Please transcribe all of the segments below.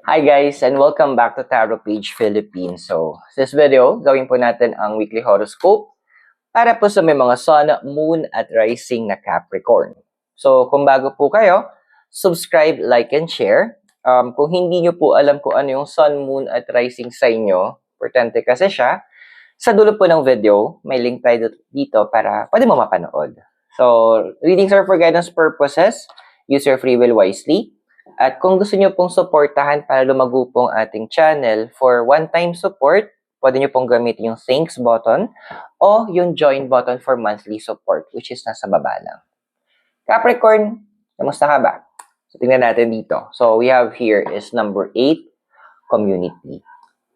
Hi guys, and welcome back to Tarot Page Philippines. So, this video, gawin po natin ang weekly horoscope para po sa may mga Sun, Moon, at Rising na Capricorn. So, kung bago po kayo, subscribe, like, and share. Kung hindi nyo po alam kung ano yung Sun, Moon, at Rising sa inyo, importante kasi siya, sa dulo po ng video, may link tayo dito para pwede mo mapanood. So, readings are for guidance purposes. Use your free will wisely. At kung gusto nyo pong supportahan para lumago pong ating channel for one-time support, pwede nyo pong gamitin yung thanks button o yung join button for monthly support, which is nasa baba lang. Capricorn, kamusta ka ba? So, tingnan natin dito. So, we have here is number 8, community.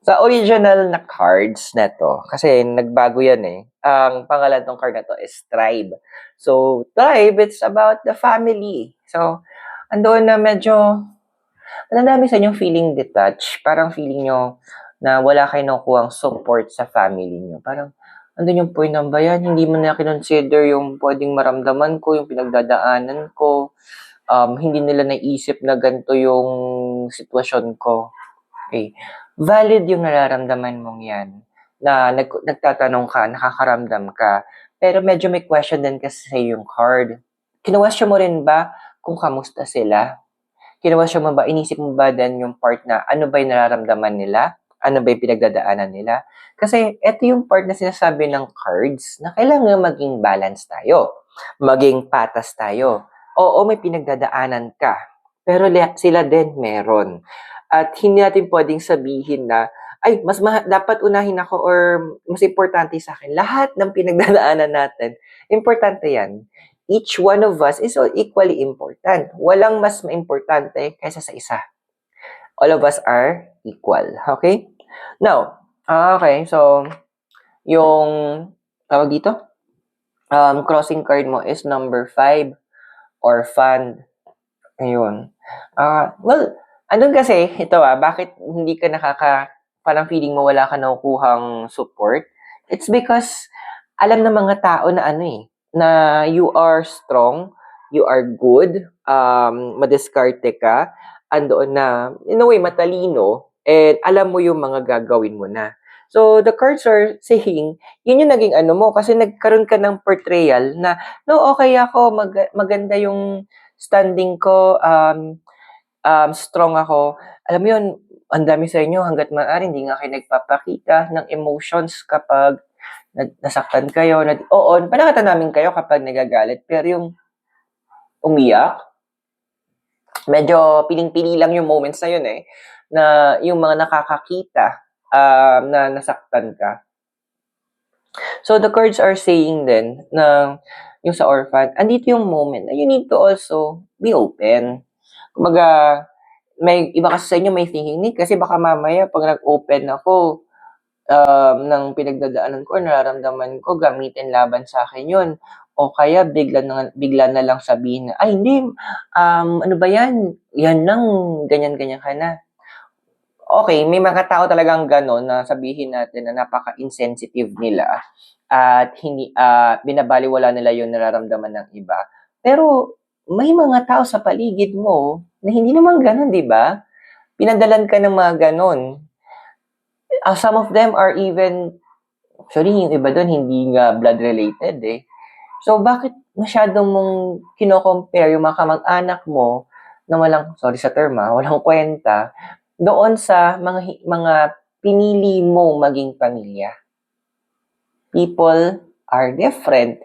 Sa original na cards na to, kasi nagbago yan eh, ang pangalan ng card na to is Tribe. So, Tribe, it's about the family. So, andoon na medyo, dami sa inyong feeling detached. Parang feeling nyo na wala kayo nakukuhang support sa family nyo. Parang, andun yung point ng bayan, hindi mo na kinonsider yung pwedeng maramdaman ko, yung pinagdadaanan ko. Hindi nila naisip na ganito yung sitwasyon ko. Okay. Valid yung nararamdaman mong yan. Na nagtatanong ka, nakakaramdam ka. Pero medyo may question din kasi sa yung card. Kinwestiyon mo rin ba kung kamusta sila? Kinwestiyon mo ba, inisip mo ba din yung part na ano ba yung nararamdaman nila? Ano ba yung pinagdadaanan nila? Kasi ito yung part na sinasabi ng cards na kailangan maging balance tayo. Maging patas tayo. Oo, may pinagdadaanan ka. Pero sila din meron. At hindi natin pwedeng sabihin na, ay, dapat unahin ako or mas importante sa akin. Lahat ng pinagdadaanan natin, importante yan. Each one of us is all equally important. Walang mas importante kaysa sa isa. All of us are equal. Okay? Now, okay, so, yung, tawag dito, crossing card mo is number 5, orphan. Ayun. Well, andun kasi, ito bakit hindi ka parang feeling mo wala ka nakukuhang support? It's because, alam ng mga tao na na you are strong, you are good, madiskarte ka, andoon na, in a way, matalino, and alam mo yung mga gagawin mo na. So, the cards are saying, yun yung naging mo, kasi nagkaroon ka ng portrayal na, no, okay ako, maganda yung standing ko, strong ako. Alam mo yun, ang dami sa inyo, hanggat maaari, hindi nga kayo nagpapakita ng emotions kapag nasaktan kayo. Oo, panakita namin kayo kapag nagagalit, pero yung umiyak, medyo piling-pili lang yung moments na yun na yung mga nakakakita na nasaktan ka. So, the cards are saying then na yung sa orphan, andito yung moment na you need to also be open. Kumbaga, may iba kasi sa inyo may thinking, Nick, kasi baka mamaya pag nag-open ako ng pinagdadaanan ko, nararamdaman ko, gamitin laban sa akin yun. O kaya bigla na lang sabihin na, ay hindi, ano ba yan? Yan lang, ganyan-ganyan ka na. Okay, may mga tao talagang gano'n na sabihin natin na napaka-insensitive nila at hindi binabaliwala nila yung nararamdaman ng iba. Pero may mga tao sa paligid mo na hindi naman gano'n, 'di ba? Pinadalan ka ng mga gano'n. Some of them are even, actually yung iba do'n hindi nga blood related So bakit masyadong mong kino-compare yung mga kamag-anak mo na walang, sorry sa term walang kwenta doon sa mga pinili mo maging pamilya. People are different.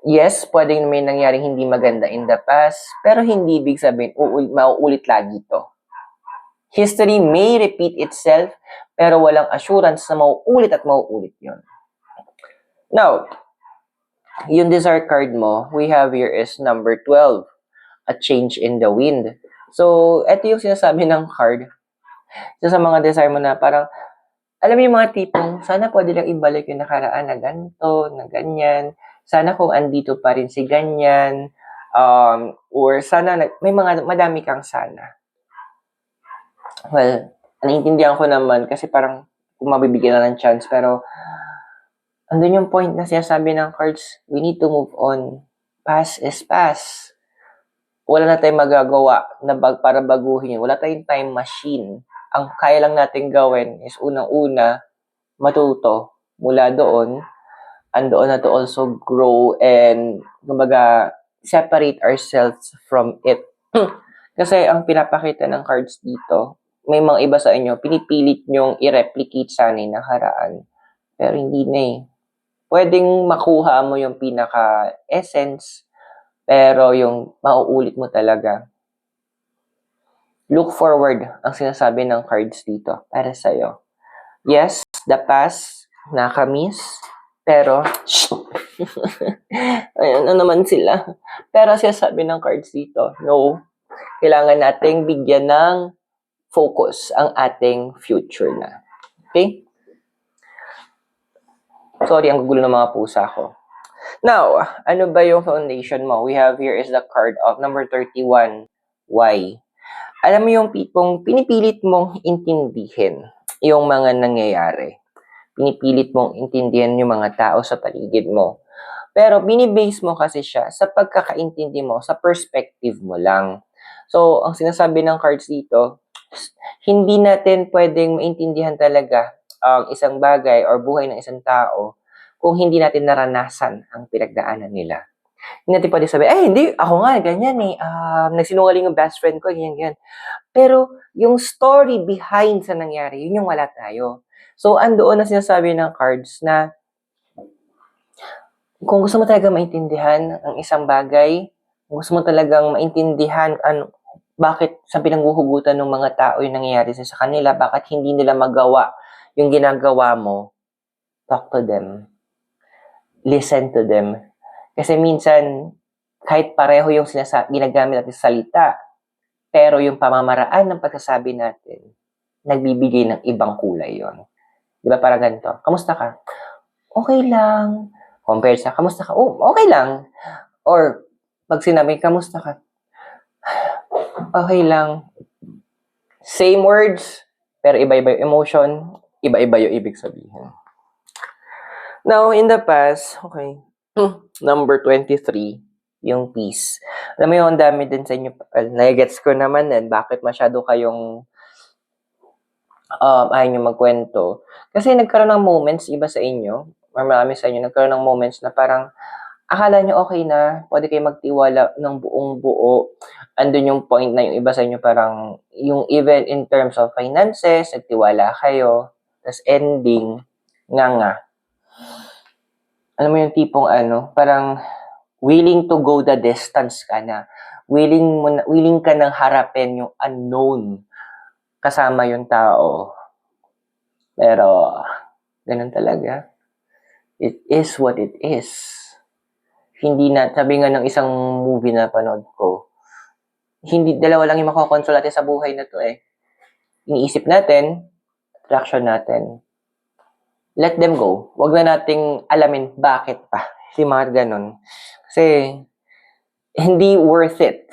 Yes, pwedeng may nangyaring hindi maganda in the past, pero hindi ibig sabihin mauulit lagi to. History may repeat itself, pero walang assurance na mauulit at mauulit yun. Now, yung desire card mo, we have here is number 12, a change in the wind. So, ito yung sinasabi ng card. So, sa mga desire mo na parang, alam mo yung mga tipong, sana pwede lang ibalik yung nakaraan na ganito, na ganyan. Sana kung andito pa rin si ganyan. Or sana, may madami kang sana. Well, naiintindihan ko naman kasi parang kung mabibigyan na ng chance. Pero, andun yung point na sinasabi ng cards, we need to move on. Past is past. wala na tayong magagawa na para baguhin yun. Wala tayong time machine. Ang kaya lang natin gawin is unang-una, matuto mula doon, and doon na to also grow and kumbaga separate ourselves from it. Kasi ang pinapakita ng cards dito, may mga iba sa inyo, pinipilit nyong i-replicate sana yung nakaraan. Pero hindi na eh. Pwedeng makuha mo yung pinaka-essence, pero yung mauulit mo talaga. Look forward ang sinasabi ng cards dito para sa'yo. Yes, the past, nakamiss, pero, ayun na naman sila. Pero sinasabi ng cards dito, no, kailangan nating bigyan ng focus ang ating future na. Okay? Sorry, ang gugulo ng mga pusa ko. Now, ano ba yung foundation mo? We have here is the card of number 31. Why? Alam mo yung tipong pinipilit mong intindihin yung mga nangyayari. Pinipilit mong intindihan yung mga tao sa paligid mo. Pero binibase mo kasi siya sa pagkakaintindi mo, sa perspective mo lang. So, ang sinasabi ng cards dito, hindi natin pwedeng maintindihan talaga ang isang bagay or buhay ng isang tao kung hindi natin naranasan ang pinagdaanan nila. Hindi natin pwede sabihin, ay hindi, ako nga, ganyan eh. Nagsinungaling yung best friend ko, ganyan. Pero yung story behind sa nangyari, yun yung wala tayo. So, andoon na sinasabi ng cards na kung gusto mo talaga maintindihan ang isang bagay, kung gusto mo talagang maintindihan bakit sa pinangguhugutan ng mga tao yung nangyayari sa kanila, bakit hindi nila magawa yung ginagawa mo, talk to them. Listen to them. Kasi minsan, kahit pareho yung ginagamit natin sa salita, pero yung pamamaraan ng pagsasabi natin, nagbibigay ng ibang kulay yon. Di ba parang ganito? Kamusta ka? Okay lang. Compared sa, kamusta ka? Oh, okay lang. Or, pag sinabi, kamusta ka? Okay lang. Same words, pero iba-iba yung emotion, iba-iba yung ibig sabihin. Now, in the past, okay, number 23, yung peace. Alam mo yung ang dami din sa inyo, nagets ko naman din, bakit masyado kayong ayaw nyo magkwento. Kasi nagkaroon ng moments, iba sa inyo, or marami sa inyo, nagkaroon ng moments na parang, akala nyo okay na, pwede kayo magtiwala ng buong buo. Andun yung point na yung iba sa inyo parang, yung even in terms of finances, nagtiwala kayo, tas ending, nga. Alam mo yung tipong parang willing to go the distance ka na. Willing ka nang harapin yung unknown kasama yung tao. Pero, ganun talaga. It is what it is. Hindi na, sabi nga ng isang movie na panood ko, hindi, dalawa lang yung makokontrol natin sa buhay na to eh. Iniisip natin, attraction natin. Let them go. Huwag na nating alamin bakit pa. Si mga ganun. Kasi, hindi worth it.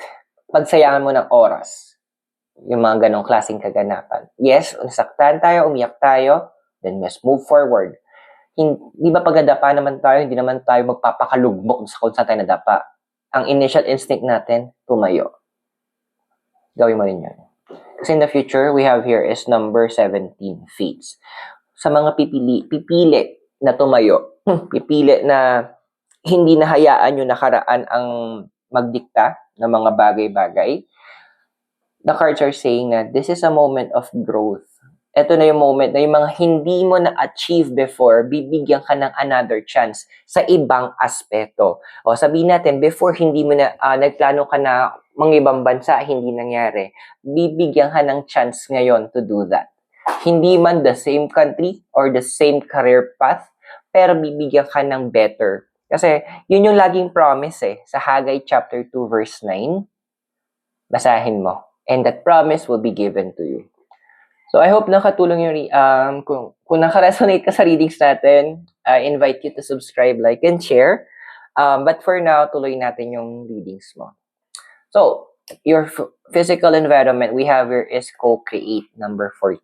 Pagsayangan mo ng oras. Yung mga ganong klaseng kaganapan. Yes, nasaktan tayo, umiyak tayo, then let's move forward. Hindi ba pagdadapa naman tayo, hindi naman tayo magpapakalugmok sa kung saan tayo nadapa. Ang initial instinct natin, tumayo. Gawin mo rin yan. Kasi in the future, we have here is number 17, fates. Sa mga pipili na tumayo, pipili na hindi nahayaan yung nakaraan ang magdikta ng mga bagay-bagay, the cards are saying na this is a moment of growth. Ito na yung moment na yung mga hindi mo na-achieve before, bibigyan ka ng another chance sa ibang aspeto. O sabihin natin, before hindi mo na, nagplano ka na mga ibang bansa, hindi nangyari. Bibigyan ka ng chance ngayon to do that. Hindi man the same country or the same career path, pero bibigyan ka ng better. Kasi yun yung laging promise sa Haggai chapter 2 verse 9. Basahin mo. And that promise will be given to you. So, I hope nakatulong yung, kung nakaresonate ka sa readings natin, I invite you to subscribe, like, and share. But for now, tuloy natin yung readings mo. So, your physical environment we have here is co-create, number 40.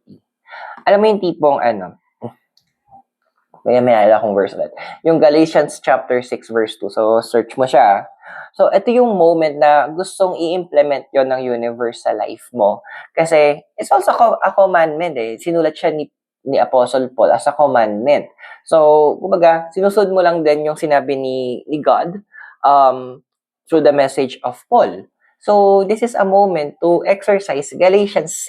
Alam mo yung tipong, May mayala akong verse ulit. Yung Galatians chapter 6 verse 2. So, search mo siya. So, ito yung moment na gustong i-implement yon ng universe sa life mo. Kasi, it's also a commandment eh. Sinulat siya ni Apostle Paul as a commandment. So, kumbaga, sinusunod mo lang din yung sinabi ni God through the message of Paul. So, this is a moment to exercise Galatians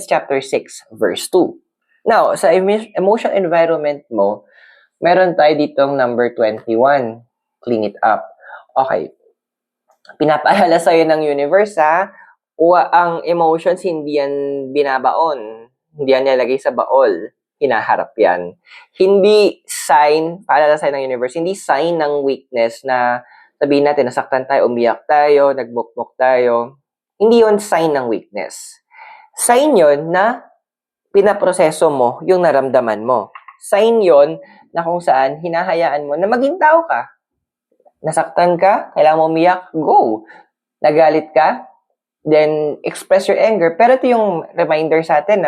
chapter 6, verse 2. Now, sa emotional environment mo, meron tayo ditong number 21. Clean it up. Okay. Pinapaalala sa'yo ng universe, ang emotions hindi yan binabaon. Hindi yan nilagay sa baol. Hinaharap yan. Hindi sign, paalala sa'yo ng universe, hindi sign ng weakness na sabihin natin, nasaktan tayo, umiyak tayo, nagmukmuk tayo. Hindi yon sign ng weakness. Sign yon na pinaproseso mo yung naramdaman mo. Sign yon na kung saan hinahayaan mo na maging tao ka. Nasaktan ka, kailangan mo umiyak, go. Nagalit ka, then express your anger. Pero ito yung reminder sa atin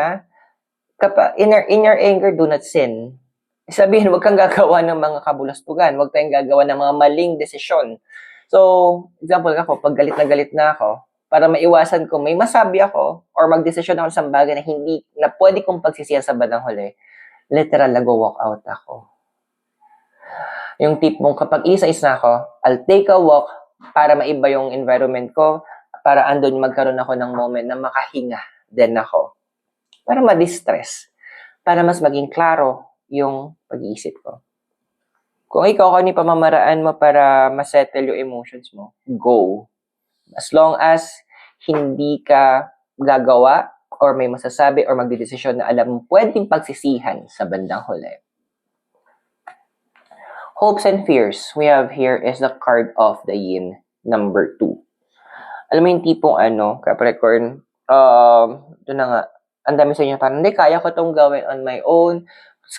in your anger, do not sin. Sabihin, huwag kang gagawa ng mga kabulastugan, huwag tayong gagawa ng mga maling desisyon. So, example ako, pag galit na ako, para maiwasan ko, may masabi ako or magdesisyon ako sa bagay na pwede kong pagsisiyan sa bandang huli, literal, nag-walk out ako. Yung tip mong kapag isa-isa ako, I'll take a walk para maiba yung environment ko, para andun magkaroon ako ng moment na makahinga din ako. Para ma-distress. Para mas maging klaro yung pag-iisip ko. Kung ikaw, ano yung pamamaraan mo para masettle yung emotions mo, go. As long as hindi ka gagawa or may masasabi or magdedesisyon na alam mo pwedeng pagsisihan sa bandang huli. Hopes and fears we have here is the card of the yin, number 2. Alam mo yung tipong Capricorn, ito na nga, ang dami sa inyo parang, hindi, kaya ko itong gawin on my own,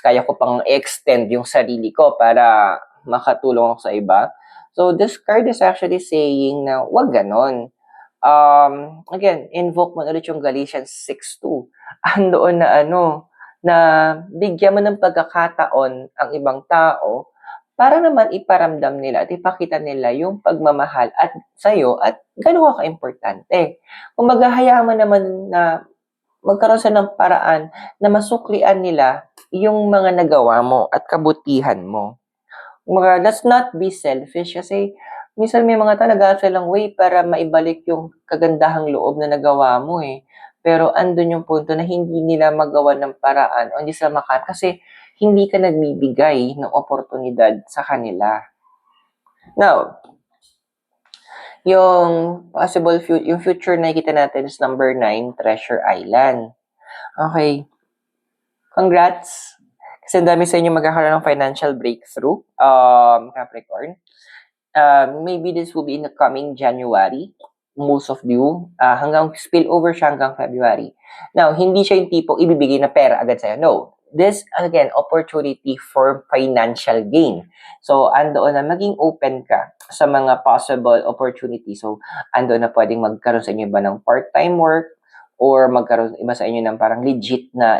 kaya ko pang extend yung sarili ko para makatulong ako sa iba. So, this card is actually saying na wag ganon. Again, invoke mo ulit yung Galatians 6:2. Andoon na bigyan mo ng pagkakataon ang ibang tao para naman iparamdam nila at ipakita nila yung pagmamahal at sa'yo at gano'n ka importante. Kung hayaan mo naman na magkaroon sa ng paraan na masuklian nila yung mga nagawa mo at kabutihan mo. Let's not be selfish kasi minsan may mga tao nag-aasal lang way para maibalik yung kagandahang loob na nagawa mo eh. Pero andun yung punto na hindi nila magawa ng paraan o hindi sila kasi hindi ka nagbibigay ng oportunidad sa kanila. Now, yung yung future na nakikita natin is number 9, Treasure Island. Okay. Congrats. Kasi dami sa inyo magkakaroon ng financial breakthrough, Capricorn. Maybe this will be in the coming January. Most of you, hanggang spillover siya hanggang February. Now, hindi siya yung tipong ibibigay na pera agad sa'yo. No. This, again, opportunity for financial gain. So, andoon na maging open ka sa mga possible opportunities. So, andoon na pwedeng magkaroon sa inyo ba ng part-time work or magkaroon iba sa inyo ng parang legit na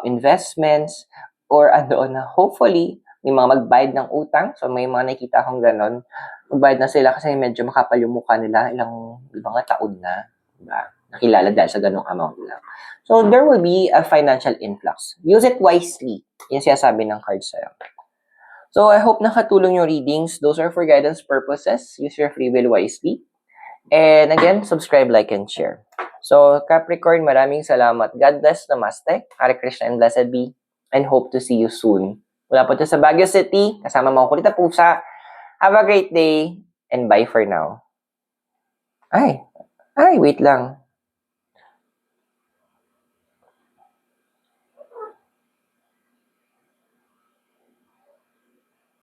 investments or andoon na hopefully may mga magbayad ng utang. So, may mga nakita akong ganon. Magbayad na sila kasi medyo makapal yung mukha nila ilang taon na. Diba? Nakilala dahil sa ganong amount lang. So, there will be a financial influx. Use it wisely. Yan sinasabi ng card sa'yo. So, I hope nakatulong yung readings. Those are for guidance purposes. Use your free will wisely. And again, subscribe, like, and share. So, Capricorn, maraming salamat. God bless, namaste. Hare Krishna and blessed be. And hope to see you soon. Wala po ito sa Baguio City. Kasama mga kulit na pusa. Have a great day. And bye for now. Ay, wait lang.